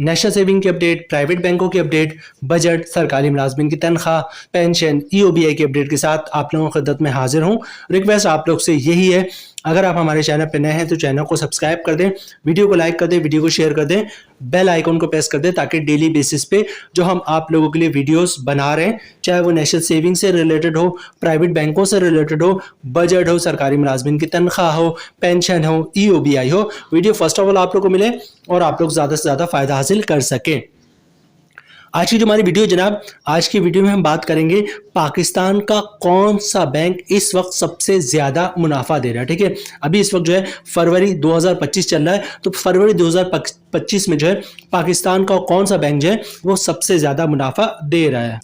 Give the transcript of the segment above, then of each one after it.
National saving की update, private बैंकों की अपडेट, बजट, सरकारी मुलाजमिन की तनख्वाह, पेंशन, ईओबीआई की अपडेट के साथ आप लोगों की खिदमत में हाजिर हूँ। रिक्वेस्ट आप लोग से यही है, अगर आप हमारे चैनल पर नए हैं तो चैनल को सब्सक्राइब कर दें, वीडियो को लाइक कर दें, वीडियो को शेयर कर दें, बेल आइकन को प्रेस कर दें ताकि डेली बेसिस पे जो हम आप लोगों के लिए वीडियोस बना रहे हैं, चाहे वो नेशनल सेविंग से रिलेटेड हो, प्राइवेट बैंकों से रिलेटेड हो, बजट हो, सरकारी मुलाजमिन की तनख्वाह हो, पेंशन हो, ईओबीआई हो, वीडियो फर्स्ट ऑफ ऑल आप लोग को मिले और आप लोग ज़्यादा से ज़्यादा फायदा हासिल कर सकें। आज की जो हमारी वीडियो जनाब, आज की वीडियो में हम बात करेंगे पाकिस्तान का कौन सा बैंक इस वक्त सबसे ज्यादा मुनाफा दे रहा है। ठीक है, अभी इस वक्त जो है फरवरी 2025 चल रहा है, तो फरवरी 2025 में जो है पाकिस्तान का कौन सा बैंक जो है वो सबसे ज्यादा मुनाफा दे रहा है।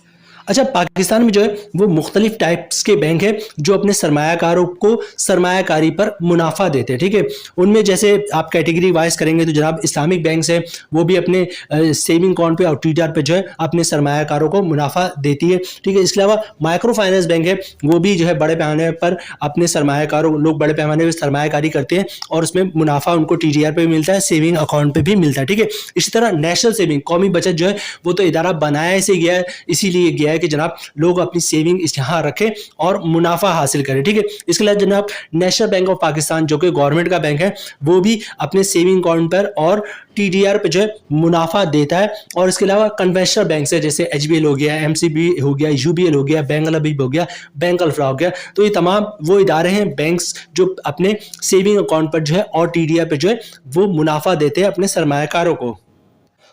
अच्छा, पाकिस्तान में जो है वो मुख्तलिफ टाइप्स के बैंक है जो अपने सरमायाकारों को सरमायाकारी पर मुनाफा देते हैं। ठीक है, उनमें जैसे आप कैटेगरी वाइज करेंगे तो जनाब इस्लामिक बैंक है, वो भी अपने सेविंग अकाउंट पे और टीडीआर पे जो है अपने सरमायाकारों को मुनाफा देती है। ठीक है, इसके अलावा माइक्रो फाइनेंस बैंक है, वो भी जो है बड़े पैमाने पर अपने सरमायाकारों, लोग बड़े पैमाने पर सरमायाकारी करते हैं और उसमें मुनाफा उनको टीडीआर पे भी मिलता है, सेविंग अकाउंट पे भी मिलता है। ठीक है, इसी तरह नेशनल सेविंग, कौमी बचत जो है वो तो इदारा बनाया से गया है, इसीलिए गया है कि जनाब लोग अपनी सेविंग यहाँ रखें और मुनाफा हासिल करें। ठीक है, इसके अलावा जनाब नेशनल बैंक ऑफ पाकिस्तान जो कि गवर्नमेंट का बैंक है, वो भी अपने सेविंग अकाउंट पर और टीडीआर पे जो है मुनाफा देता है। और इसके अलावा कन्वेंशनल बैंक है, जैसे एचबीएल हो गया, एमसीबी हो गया, यूबीएल हो गया, बैंक अलबीब हो गया, बैंक अल्फा हो गया, तो ये तमाम वो इदारे हैं, बैंक्स जो अपने सेविंग अकाउंट पर जो है और टीडीआर पे जो है वो मुनाफा देते हैं अपने सरमायाकारों को।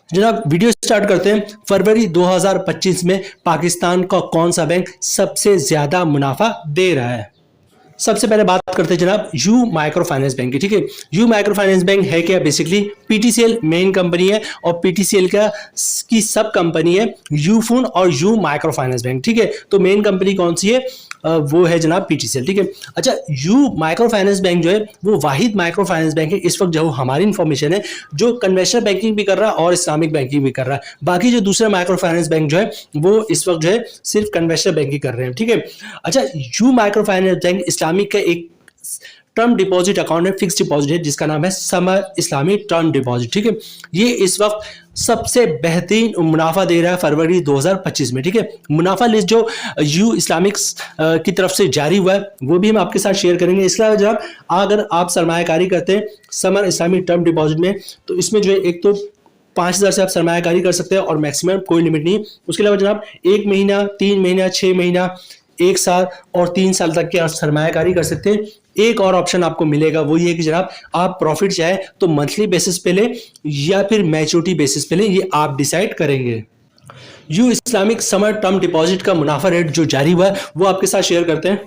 जनाब वीडियो स्टार्ट करते हैं। फरवरी 2025 में पाकिस्तान का कौन सा बैंक सबसे ज्यादा मुनाफा दे रहा है? सबसे पहले बात करते हैं जनाब यू माइक्रो फाइनेंस बैंक की। ठीक है, यू माइक्रो फाइनेंस बैंक है क्या? बेसिकली पीटीसीएल मेन कंपनी है और पीटीसीएल की सब कंपनी है यूफोन और यू माइक्रो फाइनेंस बैंक। ठीक है, तो मेन कंपनी कौन सी है? वो है जनाब पीटीसीएल। ठीक है, अच्छा, यू माइक्रो फाइनेंस बैंक जो है वो वाहिद माइक्रो फाइनेंस बैंक है इस वक्त, जो हमारी इंफॉर्मेशन है, जो कन्वेंशनल बैंकिंग भी कर रहा है और इस्लामिक बैंकिंग भी कर रहा है। बाकी जो दूसरे माइक्रो फाइनेंस बैंक जो है वो इस वक्त जो है सिर्फ कन्वेंशनल बैंकिंग कर रहे हैं। ठीक है, अच्छा, you micro finance bank Islamic का एक टर्म डिपॉजिट अकाउंट है, फिक्स डिपॉजिट है, जिसका नाम है समर इस्लामिक टर्म डिपॉजिट। ठीक है, ये इस वक्त सबसे बेहतरीन मुनाफा दे रहा है फरवरी 2025 में। ठीक है, मुनाफा लिस्ट जो यू इस्लामिक्स की तरफ से जारी हुआ है वो भी हम आपके साथ शेयर करेंगे। इसके अलावा जब अगर आप सरमायाकारी करते हैं समर इस्लामिक टर्म डिपॉजिट में, तो इसमें जो है एक तो 5,000 से आप सरमायाकारी कर सकते हैं और मैक्सिमम कोई लिमिट नहीं। उसके अलावा जनाब 1 महीना, 3 महीना, 6 महीना, 1 साल और 3 साल तक की आप सरमायाकारी कर सकते हैं। एक और ऑप्शन आपको मिलेगा, वो ये कि जनाब आप प्रॉफिट चाहे तो मंथली बेसिस पे ले या फिर मैच्योरिटी बेसिस पे ले, ये आप डिसाइड करेंगे। You Islamic summer term deposit का मुनाफा रेट जो जारी हुआ है वो आपके साथ शेयर करते हैं।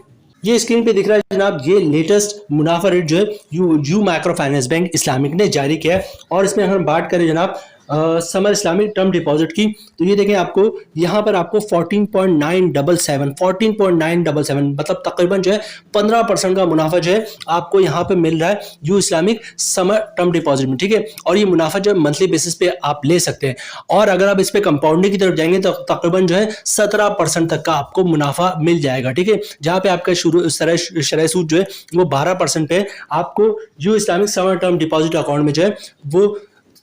ये स्क्रीन पे दिख रहा है जनाब, ये लेटेस्ट मुनाफा रेट जो है you micro finance bank Islamic ने जारी किया है। और इसमें हम बात करें जनाब समर इस्लामिक टर्म डिपॉजिट की, तो ये देखें आपको यहाँ पर आपको 14.977 मतलब तकरीबन जो है 15% का मुनाफा जो है आपको यहाँ पे मिल रहा है you Islamic summer term deposit में। ठीक है, और ये मुनाफा जो है मंथली बेसिस पे आप ले सकते हैं। और अगर आप इस पे कंपाउंडिंग की तरफ जाएंगे तो तकरीबन जो है 17% तक का आपको मुनाफा मिल जाएगा। ठीक है, जहाँ पे आपका शरह सूद जो है वो 12% पे, आपको you Islamic summer term deposit account में जो है वो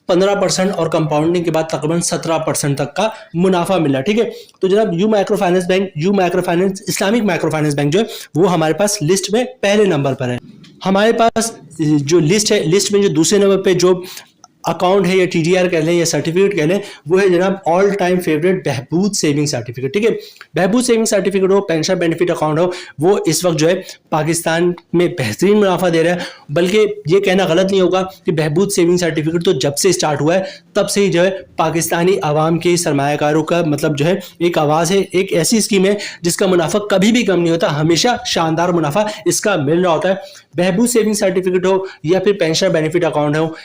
15% और कंपाउंडिंग के बाद तकरीबन 17% तक का मुनाफा मिला। ठीक है, तो जनाब you micro finance bank, you micro finance Islamic micro finance bank जो है वो हमारे पास लिस्ट में पहले नंबर पर है। हमारे पास जो लिस्ट है, लिस्ट में जो दूसरे नंबर पे जो अकाउंट है या टीडीआर कह लें या सर्टिफिकेट कह लें, वो है जनाब all time favourite Behbood saving certificate. ठीक है, बहबूद सेविंग सर्टिफिकेट हो, पेंशन बेनिफिट अकाउंट हो, वो इस वक्त जो है पाकिस्तान में बेहतरीन मुनाफा दे रहा है। बल्कि ये कहना गलत नहीं होगा कि बहबूद सेविंग सर्टिफिकेट तो जब से स्टार्ट हुआ है तब से ही जो है पाकिस्तानी आवाम के सरमायाकारों का मतलब जो है एक आवाज़ है, एक ऐसी स्कीम है जिसका मुनाफा कभी भी कम नहीं होता, हमेशा शानदार मुनाफा इसका मिल रहा होता है। बहबूद सेविंग सर्टिफिकेट हो या फिर पेंशन बेनिफिट अकाउंट हो,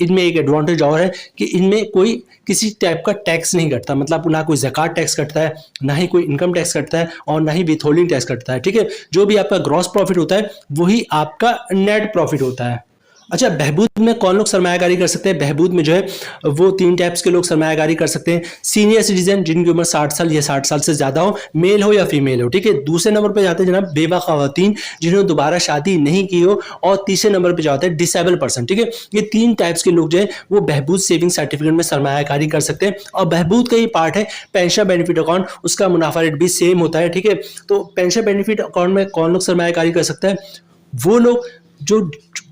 इनमें एक एडवांटेज और है कि इनमें कोई किसी टाइप का टैक्स नहीं कटता, मतलब ना कोई ज़कात टैक्स कटता है, ना ही कोई इनकम टैक्स कटता है और ना ही विथहोल्डिंग टैक्स कटता है। ठीक है, जो भी आपका ग्रॉस प्रॉफिट होता है वही आपका नेट प्रॉफिट होता है। अच्छा, बहबूद में कौन लोग सरमायाकारी कर सकते हैं? बहबूद में जो है वो 3 टाइप्स के लोग सरमायाकारी कर सकते हैं। सीनियर सिटीजन जिनकी उम्र 60 साल या 60 साल से ज़्यादा हो, मेल हो या फीमेल हो, ठीक है। दूसरे नंबर पे जाते हैं जनाब बेवा ख़वातीन जिन्होंने दोबारा शादी नहीं की हो, और तीसरे नंबर पे जाते हैं डिसेबल पर्सन, ठीक है। ये 3 टाइप्स के लोग जो है वो बहबूद सेविंग सर्टिफिकेट में सरमायाकारी कर सकते हैं। और बहबूद का ही पार्ट है पेंशन बेनिफिट अकाउंट, उसका मुनाफा रेट भी सेम होता है, ठीक है। तो पेंशन बेनिफिट अकाउंट में कौन लोग सरमायाकारी कर सकता है? वो लोग जो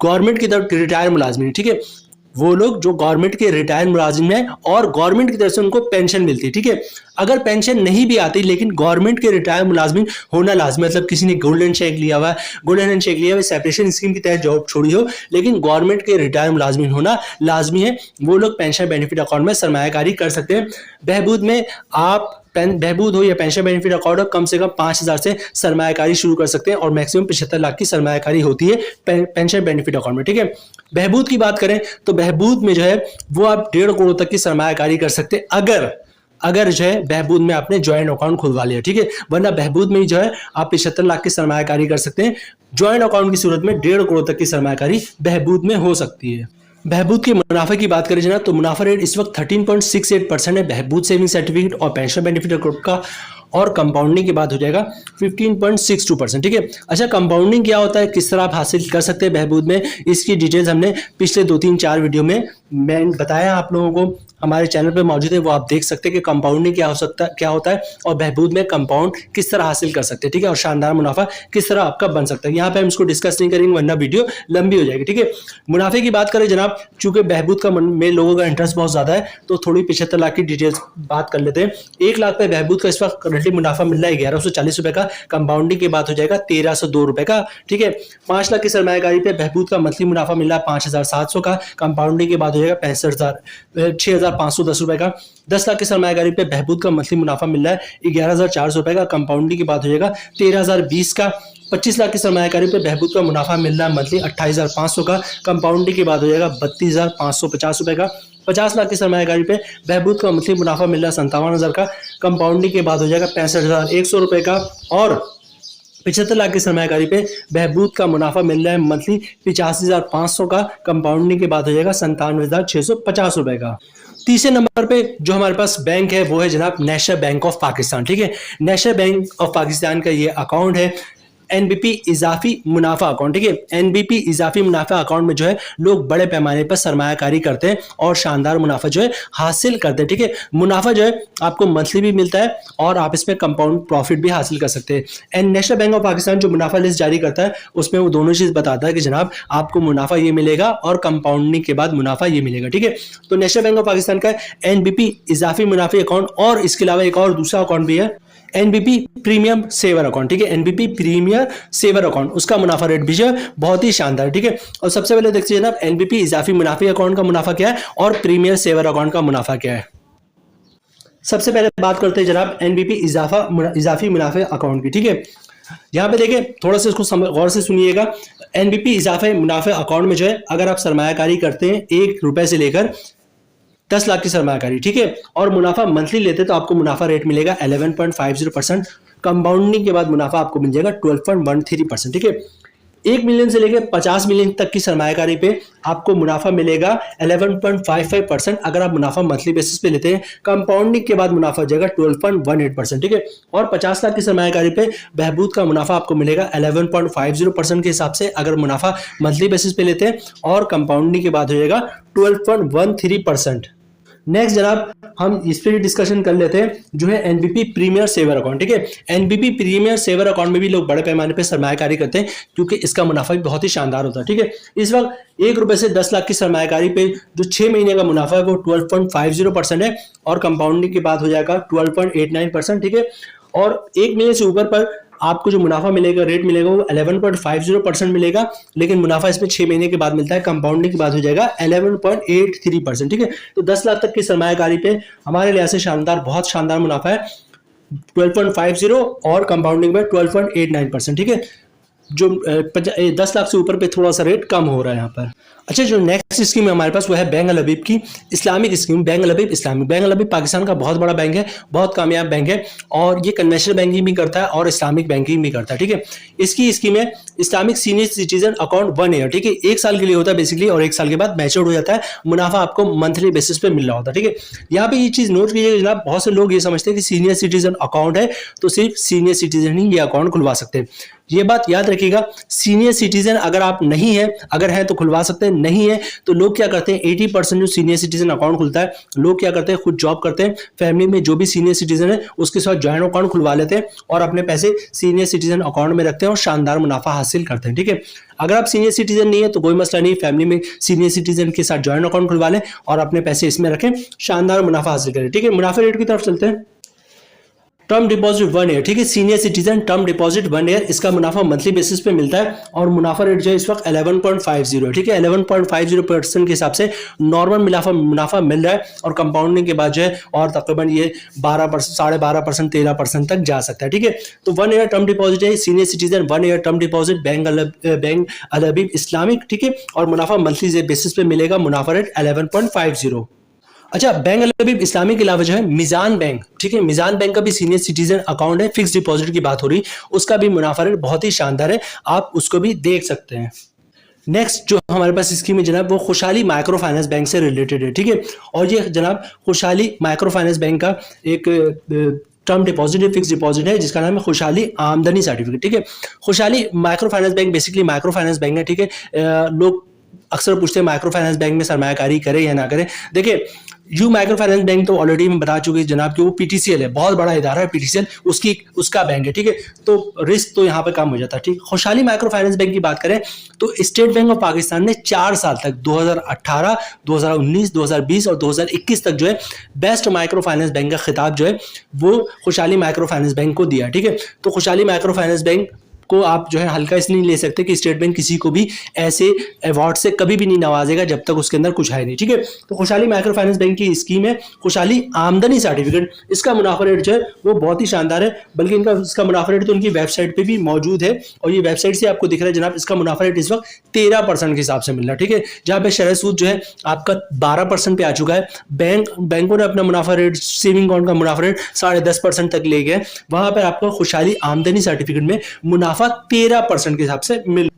गवर्नमेंट की तरफ रिटायर मुलाजमिन, ठीक है, वो लोग जो गवर्नमेंट के रिटायर मुलाजिम हैं और गवर्नमेंट की तरफ से उनको पेंशन मिलती है, ठीक है। अगर पेंशन नहीं भी आती लेकिन गवर्नमेंट के रिटायर मुलाजमिन होना लाजमी, मतलब किसी ने गोल्डन शेक लिया हुआ है, गोल्डन हैंड शेक लिया हुआ है, सेपरेशन स्कीम के तहत जॉब छोड़ी हो, लेकिन गवर्नमेंट के रिटायर मुलाजमिन होना लाजमी है, वो लोग पेंशन बेनिफिट अकाउंट में सरमायाकारी कर सकते हैं। बहबूद में आप बहबूद हो या पेंशन बेनिफिट अकाउंट हो, कम से कम 5,000 से सरमायाकारी शुरू कर सकते हैं और मैक्सिमम 75 लाख की सरमायाकारी होती है पेंशन बेनिफिट अकाउंट में, ठीक है। बहबूद की बात करें तो बहबूद में जो है वो आप 1.5 करोड़ तक की सरमायाकारी कर सकते हैं अगर जो है बहबूद में आपने ज्वाइंट अकाउंट खुलवा लिया, ठीक है। वरना बहबूद में ही जो है आप 75 लाख की सरमायाकारी कर सकते हैं। ज्वाइंट अकाउंट की सूरत में 1.5 करोड़ तक की सरमायाकारी बहबूद में हो सकती है। बहबूद के मुनाफे की बात करें जनाब तो मुनाफा रेट इस वक्त 13.68% है बहबूद सेविंग सर्टिफिकेट और पेंशन बेनिफिट अकाउंट का, और कंपाउंडिंग की बात हो जाएगा 15.62%, ठीक है। अच्छा, कंपाउंडिंग क्या होता है, किस तरह आप हासिल कर सकते हैं बहबूद में, इसकी डिटेल्स हमने पिछले 2-3-4 वीडियो में मैं बताया आप लोगों को, हमारे चैनल पे मौजूद है, वो आप देख सकते हैं कि कंपाउंडिंग क्या होता है और बहबूद में कंपाउंड किस तरह हासिल कर सकते हैं, ठीक है, और शानदार मुनाफा किस तरह आपका बन सकता है। यहाँ पे हम इसको डिस्कस नहीं करेंगे वरना वीडियो लंबी हो जाएगी, ठीक है। मुनाफे की बात करें जनाब, चूंकि बहबूद का में लोगों का इंटरेस्ट बहुत ज्यादा है तो थोड़ी 75 लाख की डिटेल्स बात कर लेते हैं। 1 लाख पे बहबूद का इस वक्त मुनाफा मिल रहा है 1140 रुपए का, कंपाउंडिंग की बात हो जाएगा 1302 रुपए का, ठीक है। 5 लाख की सरमायाकारी पे बहबूद का मंथली मुनाफा मिल रहा है 5,700 का, कंपाउंडिंग की बात हो जाएगा 6,510 रुपए का। 10 लाख की सरमायाकारी पे बहबूद का मंथली मुनाफा मिल रहा है 11,400 रुपए का, कंपाउंडिंग की बात हो जाएगा 13,020 का। 25 लाख की सरमायाकारी पे बहबूद का मुनाफा मिल रहा है मंथली 28,500 का, कंपाउंडिंग की बात हो जाएगा 32,550 रुपए का। 50 लाख की सरमायाकारी पे बहबूद का मंथली मुनाफा मिल रहा है 57,000 का, कंपाउंडिंग के बाद हो जाएगा 65,100 रुपए का। और 75 लाख की सरमायाकारी पे बहबूद का मुनाफा मिल रहा है मंथली 85,500 का, कंपाउंडिंग के बाद हो जाएगा 97,650 रुपए का। तीसरे नंबर पे जो हमारे पास बैंक है वो है जनाब नेशनल बैंक ऑफ पाकिस्तान, ठीक है। नेशनल बैंक ऑफ पाकिस्तान का ये अकाउंट है एनबीपी इजाफी मुनाफा अकाउंट, ठीक है। एनबीपी इजाफी मुनाफा अकाउंट में जो है लोग बड़े पैमाने पर सरमायाकारी करते हैं और शानदार मुनाफा जो है हासिल करते हैं, ठीक है। मुनाफा जो है आपको मंथली भी मिलता है और आप इसमें कंपाउंड प्रॉफिट भी हासिल कर सकते हैं। And national bank of Pakistan जो मुनाफा लिस्ट जारी करता है उसमें वो दोनों चीज बताता है कि जनाब आपको मुनाफा ये मिलेगा और कंपाउंडिंग के बाद मुनाफा ये मिलेगा, ठीक है। तो नेशनल बैंक ऑफ पाकिस्तान का एनबीपी इजाफी मुनाफे अकाउंट और इसके अलावा एक और दूसरा अकाउंट भी है एनबीपी प्रीमियम सेवर अकाउंट, ठीक है। एनबीपी प्रीमियम सेवर अकाउंट, उसका मुनाफा रेट भी जो बहुत ही शानदार, ठीक है। और सबसे पहले देखिए जनाब एनबीपी इजाफी मुनाफे अकाउंट का मुनाफा क्या है और प्रीमियम सेवर अकाउंट का मुनाफा क्या है। सबसे पहले बात करते हैं जनाब एनबीपी इजाफी मुनाफे अकाउंट की, ठीक है। यहाँ पे देखिए थोड़ा सा इसको गौर से सुनिएगा। एनबीपी इजाफे मुनाफे अकाउंट में जो है अगर आप सरमायाकारी करते हैं 1 रुपए से लेकर 10 लाख की सरमायाकारी, ठीक है, और मुनाफा मंथली लेते तो आपको मुनाफा रेट मिलेगा 11.50%, कंपाउंडिंग के बाद मुनाफा आपको मिल जाएगा 12.13%, ठीक है। 1 मिलियन से लेकर 50 मिलियन तक की सरमायाकारी पे आपको मुनाफा मिलेगा 11.55% अगर आप मुनाफा मंथली बेसिस पे लेते हैं। कंपाउंडिंग के बाद मुनाफा हो जाएगा 12.18%, ठीक है। और 50 लाख की सरमायाकारी पे बहबूद का मुनाफा आपको मिलेगा 11.50% के हिसाब से अगर मुनाफा मंथली बेसिस पे लेते हैं, और कंपाउंडिंग के बाद हो जाएगा 12.13%। नेक्स्ट जनाब हम इस पर डिस्कशन कर लेते हैं जो है एनबीपी प्रीमियर सेवर अकाउंट, ठीक है। एनबीपी प्रीमियर सेवर अकाउंट में भी लोग बड़े पैमाने पे सरमायाकारी करते हैं क्योंकि इसका मुनाफा भी बहुत ही शानदार होता है, ठीक है। इस वक्त 1 रुपए से 10 लाख की सरमायाकारी पे जो 6 महीने का मुनाफा है वो 12.50% है और कंपाउंडिंग की बात हो जाएगा 12.89%, ठीक है। और 1 महीने से ऊपर पर आपको जो मुनाफा मिलेगा रेट मिलेगा वो 11.50% मिलेगा, लेकिन मुनाफा इसमें 6 महीने के बाद मिलता है, कंपाउंडिंग के बाद हो जाएगा 11.83%, ठीक है। तो 10 लाख तक की सरमायाकारी पे हमारे लिहाज से शानदार, बहुत शानदार मुनाफा है 12.50 और कंपाउंडिंग में 12.89%, ठीक है। जो 10 लाख से ऊपर पे थोड़ा सा रेट कम हो रहा है यहाँ पर। अच्छा, जो नेक्स्ट स्कीम है हमारे पास वो है बैंक अल हबीब की Islamic scheme. Bank Al Habib Islamic, bank Al हबीब पाकिस्तान का बहुत बड़ा बैंक है, बहुत कामयाब बैंक है और ये कन्वेंशनल बैंकिंग भी करता है और इस्लामिक बैंकिंग भी करता है। ठीक है, इसकी स्कीम है Islamic senior citizen account 1 year. ठीक है, 1 साल के लिए होता है बेसिकली और 1 साल के बाद मैच्योर हो जाता है। मुनाफा आपको मंथली बेसिस पे मिल रहा होता है। ठीक है, यहाँ पे ये चीज नोट कीजिएगा जनाब, बहुत से लोग ये समझते हैं कि सीनियर सिटीजन अकाउंट है तो सिर्फ सीनियर सिटीजन ही ये अकाउंट खुलवा सकते हैं। ये बात याद रखिएगा, सीनियर सिटीजन अगर आप नहीं है, अगर है तो खुलवा सकते हैं, नहीं है तो लोग क्या करते हैं, 80% जो सीनियर सिटीजन अकाउंट खुलता है, लोग क्या करते हैं, खुद जॉब करते हैं, फैमिली में जो भी सीनियर सिटीजन है उसके साथ ज्वाइंट अकाउंट खुलवा लेते हैं और अपने पैसे सीनियर सिटीजन अकाउंट में रखते हैं और शानदार मुनाफा हासिल करते हैं। ठीक है, अगर आप सीनियर सिटीजन नहीं है तो कोई मसला नहीं, फैमिली में सीनियर सिटीजन के साथ ज्वाइंट अकाउंट खुलवा लें और अपने पैसे इसमें रखें, शानदार मुनाफा हासिल करें। ठीक है, मुनाफा रेट की तरफ चलते हैं। टर्म डिपॉजिट 1 ईयर, ठीक है, senior citizen term deposit 1 year, इसका मुनाफा मंथली बेसिस पे मिलता है और मुनाफा रेट जो है इस वक्त 11.50 है। ठीक है, 11.50% के हिसाब से नॉर्मल मुनाफा मिल रहा है और कंपाउंडिंग के बाद जो है और तकरीबन ये 12%, 12.5%, 13% तक जा सकता है। ठीक है, तो 1 ईयर टर्म डिपॉजिट है, senior citizen 1 year term deposit bank Al Habib Islamic. ठीक है, और मुनाफा मंथली बेसिस पे मिलेगा, मुनाफा रेट 11.50। अच्छा, बैंक अल हबीब इस्लामी के अलावा जो है मिजान बैंक, ठीक है, मिजान बैंक का भी सीनियर सिटीजन अकाउंट है, फिक्स डिपॉजिट की बात हो रही, उसका भी मुनाफा रेट बहुत ही शानदार है, आप उसको भी देख सकते हैं। नेक्स्ट जो हमारे पास स्कीम है जनाब वो खुशहाली माइक्रो फाइनेंस बैंक से रिलेटेड है। ठीक है, और ये जनाब खुशहाली माइक्रो फाइनेंस बैंक का एक टर्म डिपॉजिट है, फिक्स डिपॉजिट है, जिसका नाम है खुशहाली आमदनी सर्टिफिकेट। ठीक है, खुशहाली micro finance bank basically micro finance bank है। ठीक है, लोग अक्सर पूछते हैं माइक्रो फाइनेंस बैंक में सरमायाकारी करें या ना करें। देखिए, यू माइक्रो फाइनेंस बैंक तो ऑलरेडी मैं बता चुके जनाब कि वो पीटीसीएल है, बहुत बड़ा इदारा है पीटीसीएल, उसका बैंक है। ठीक है, तो रिस्क तो यहाँ पे कम हो जाता है। ठीक, खुशहाली माइक्रो फाइनेंस बैंक की बात करें तो स्टेट बैंक ऑफ पाकिस्तान ने 4 साल तक 2018, 2019, 2020 और 2021 तक जो है बेस्ट माइक्रो फाइनेंस बैंक का खिताब जो है वो खुशहाली माइक्रो फाइनेंस बैंक को दिया। ठीक है, तो खुशहाली माइक्रो फाइनेंस बैंक को आप जो है हल्का इसलिए नहीं ले सकते कि स्टेट बैंक किसी को भी ऐसे अवार्ड से कभी भी नहीं नवाजेगा जब तक उसके अंदर कुछ है नहीं। ठीक है, तो खुशहाली माइक्रो फाइनेंस बैंक की स्कीम है खुशहाली आमदनी सर्टिफिकेट, इसका मुनाफा रेट जो है वो बहुत ही शानदार है, बल्कि इसका मुनाफा रेट तो उनकी वेबसाइट पे भी मौजूद है और ये वेबसाइट से आपको दिख रहा है जनाब, इसका मुनाफा रेट इस वक्त 13% के हिसाब से मिल रहा है। ठीक है, जहां पे शरह सूद जो है आपका 12% पे आ चुका है, बैंकों ने अपना मुनाफा रेट, सेविंग अकाउंट का मुनाफा रेट 10.5% तक ले गए, वहां पर आपको खुशहाली आमदनी सर्टिफिकेट में मुनाफा 13% के हिसाब से मिल।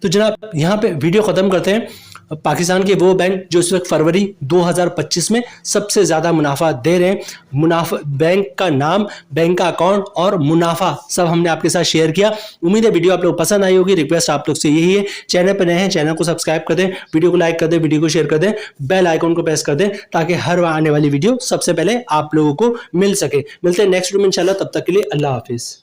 तो जनाब यहाँ पे वीडियो खत्म करते हैं। पाकिस्तान के वो बैंक जो इस वक्त फरवरी 2025 में सबसे ज्यादा मुनाफा दे रहे हैं, मुनाफा, बैंक का नाम, बैंक का अकाउंट और मुनाफा सब हमने आपके साथ शेयर किया। उम्मीद है वीडियो आप लोग पसंद आई होगी। रिक्वेस्ट आप लोग से यही है, चैनल पर नए हैं चैनल को सब्सक्राइब कर दें, वीडियो को लाइक कर दें, वीडियो को शेयर कर दें, बेल आइकन को प्रेस कर दें ताकि हर आने वाली वीडियो सबसे पहले आप लोगों को मिल सके। मिलते हैं नेक्स्ट वीडियो में इंशाल्लाह, तब तक के लिए अल्लाह हाफिज।